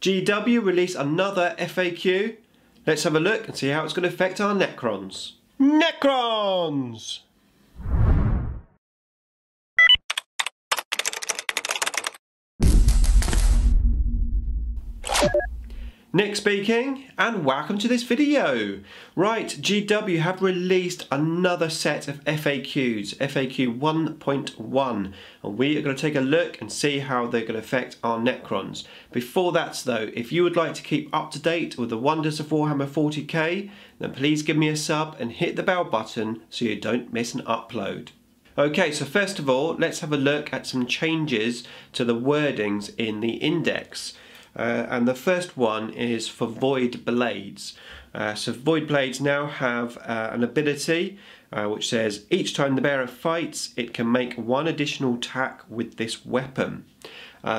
GW released another FAQ. Let's have a look and see how it's going to affect our Necrons. Necrons! Nick speaking, and welcome to this video. Right, GW have released another set of FAQs, FAQ 1.1, and we are going to take a look and see how they're going to affect our Necrons. Before that though, if you would like to keep up to date with the wonders of Warhammer 40k, then please give me a sub and hit the bell button so you don't miss an upload. Okay, so first of all, let's have a look at some changes to the wordings in the index. And the first one is for Void Blades. So Void Blades now have an ability which says each time the bearer fights, it can make one additional attack with this weapon.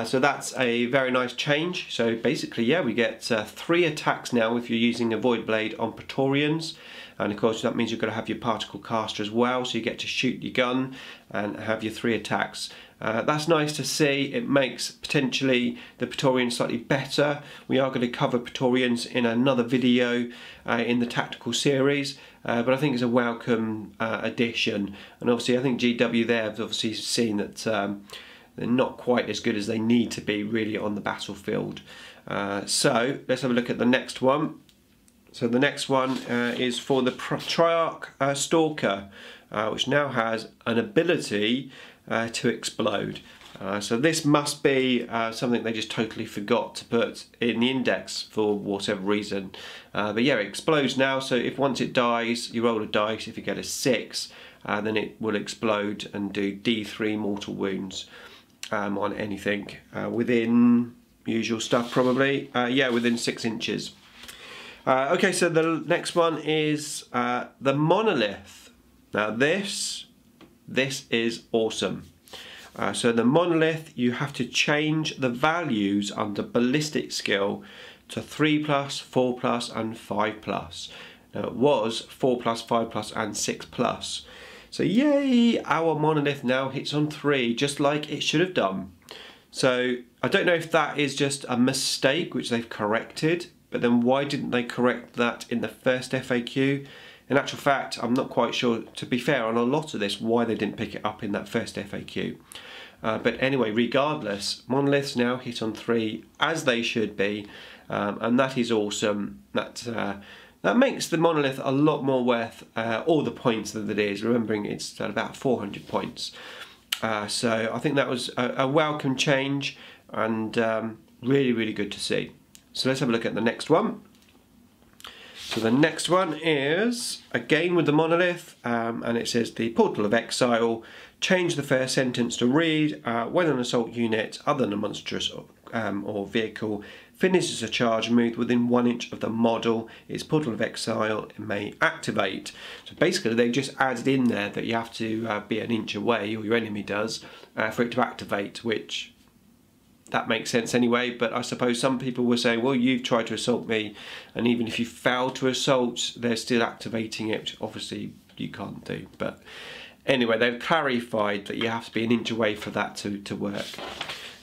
So that's a very nice change. So basically, yeah, we get 3 attacks now if you're using a Void Blade on Praetorians. And of course that means you're going to have your particle caster as well, so you get to shoot your gun and have your 3 attacks. That's nice to see. It makes potentially the Praetorians slightly better. We are going to cover Praetorians in another video in the tactical series, but I think it's a welcome addition. And obviously I think GW there have obviously seen that they're not quite as good as they need to be really on the battlefield. So let's have a look at the next one. So the next one is for the Triarch Stalker, which now has an ability to explode. So this must be something they just totally forgot to put in the index for whatever reason. But yeah, it explodes now, so if once it dies, you roll a dice. If you get a 6, then it will explode and do D3 mortal wounds on anything within usual stuff probably. Yeah, within 6 inches. Okay, so the next one is the Monolith. Now this is awesome. So the Monolith, you have to change the values under ballistic skill to 3+, 4+, and 5+. Now it was 4+, 5+, and 6+. So yay, our Monolith now hits on 3, just like it should have done. So I don't know if that is just a mistake which they've corrected, but then why didn't they correct that in the first FAQ? In actual fact, I'm not quite sure, to be fair, on a lot of this, why they didn't pick it up in that first FAQ. But anyway, regardless, Monoliths now hit on 3, as they should be, and that is awesome. That makes the Monolith a lot more worth all the points that it is, remembering it's at about 400 points. So I think that was a welcome change, and really, really good to see. So let's have a look at the next one. So the next one is, again with the Monolith, and it says the Portal of Exile, change the first sentence to read, when an assault unit other than a monstrous or vehicle finishes a charge moved within 1 inch of the model, its Portal of Exile may activate. So basically they just added in there that you have to be an inch away, or your enemy does, for it to activate, which that makes sense anyway, but I suppose some people will say, well, you've tried to assault me, and even if you fail to assault, they're still activating it, which obviously you can't do. But anyway, they've clarified that you have to be an inch away for that to work.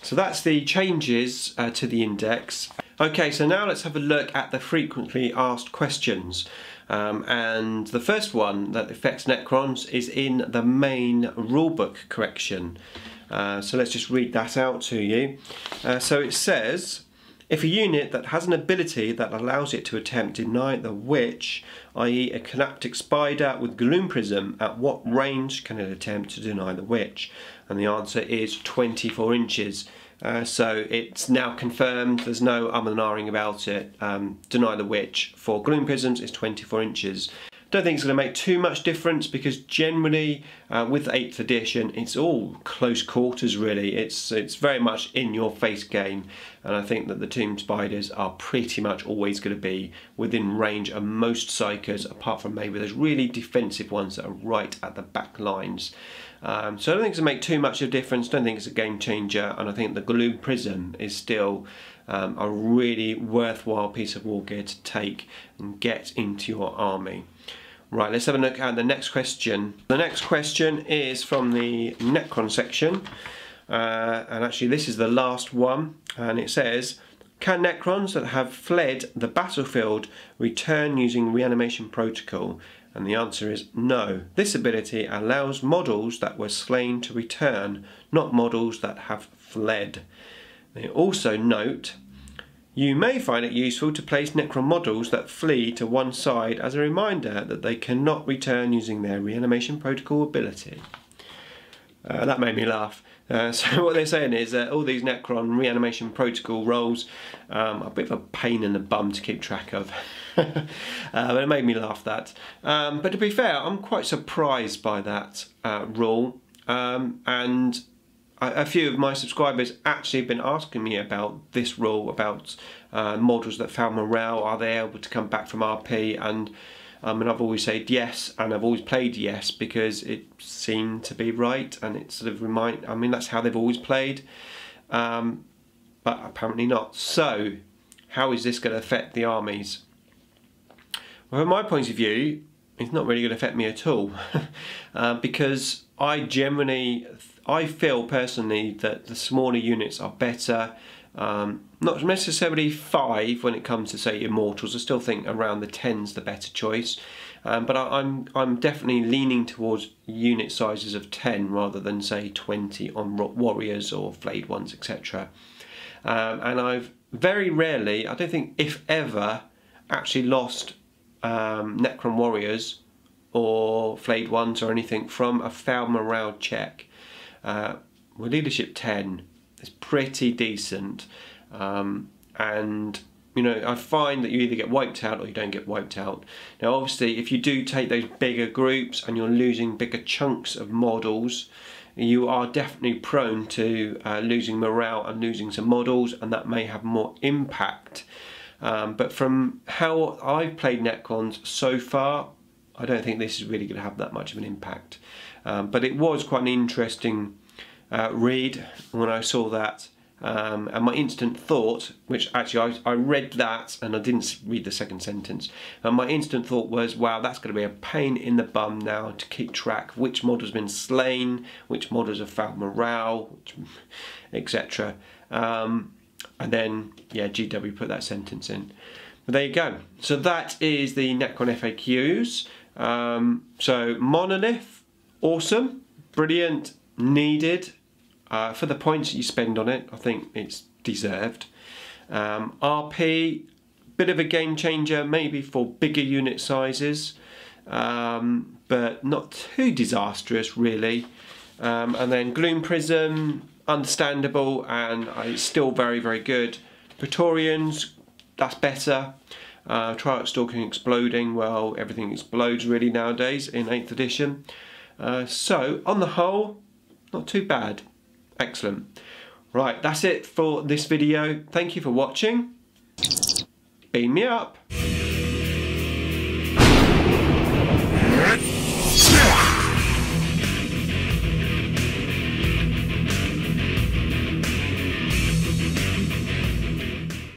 So that's the changes to the index. Okay, so now let's have a look at the frequently asked questions. And the first one that affects Necrons is in the main rulebook correction. So let's just read that out to you. So it says, if a unit that has an ability that allows it to attempt deny the witch, i.e. a Canaptic spider with gloom prism, at what range can it attempt to deny the witch? And the answer is 24 inches. So it's now confirmed, there's no and ahhing about it. Deny the witch for gloom prisms is 24 inches. Don't think it's going to make too much difference, because generally with 8th edition it's all close quarters really. It's very much in your face game, and I think that the Tomb Spiders are pretty much always going to be within range of most psychers, apart from maybe those really defensive ones that are right at the back lines. So I don't think it's going to make too much of a difference, don't think it's a game changer, and I think the Gloom Prism is still a really worthwhile piece of war gear to take and get into your army. Right, let's have a look at the next question. The next question is from the Necron section, and actually this is the last one, and it says, Can Necrons that have fled the battlefield return using reanimation protocol? And the answer is no. This ability allows models that were slain to return, not models that have fled. They also note, you may find it useful to place Necron models that flee to one side as a reminder that they cannot return using their reanimation protocol ability. That made me laugh. So what they're saying is that all these Necron reanimation protocol roles are a bit of a pain in the bum to keep track of. But it made me laugh, that. But to be fair, I'm quite surprised by that rule. And a few of my subscribers actually have been asking me about this rule, about models that fail morale, are they able to come back from RP? And I've always said yes, and I've always played yes, because it seemed to be right, and it sort of that's how they've always played, but apparently not. So how is this going to affect the armies? Well, from my point of view, it's not really going to affect me at all, because I feel personally that the smaller units are better. Not necessarily 5 when it comes to, say, Immortals. I still think around the 10's the better choice, but I'm definitely leaning towards unit sizes of 10 rather than, say, 20 on Warriors or Flayed Ones, etc. And I've very rarely, I don't think if ever, actually lost Necron Warriors or Flayed Ones or anything from a failed morale check. With Leadership 10, it's pretty decent, and you know, I find that you either get wiped out or you don't get wiped out. Now obviously if you do take those bigger groups and you're losing bigger chunks of models, you are definitely prone to losing morale and losing some models, and that may have more impact. But from how I've played Necrons so far, I don't think this is really going to have that much of an impact. But it was quite an interesting read when I saw that, and my instant thought, which actually I read that and I didn't read the second sentence, and my instant thought was, wow, that's going to be a pain in the bum now to keep track which models have been slain, which models have found morale, etc. And then yeah, GW put that sentence in. But there you go. So that is the Necron FAQs. So Monolith, awesome, brilliant, needed. For the points that you spend on it, I think it's deserved. RP, bit of a game changer, maybe for bigger unit sizes, but not too disastrous really. And then Gloom Prism, understandable, and it's still very, very good. Praetorians, that's better. Triarch Stalking Exploding, well, everything explodes really nowadays in 8th edition. So, on the whole, not too bad. Excellent. Right, that's it for this video. Thank you for watching. Beam me up.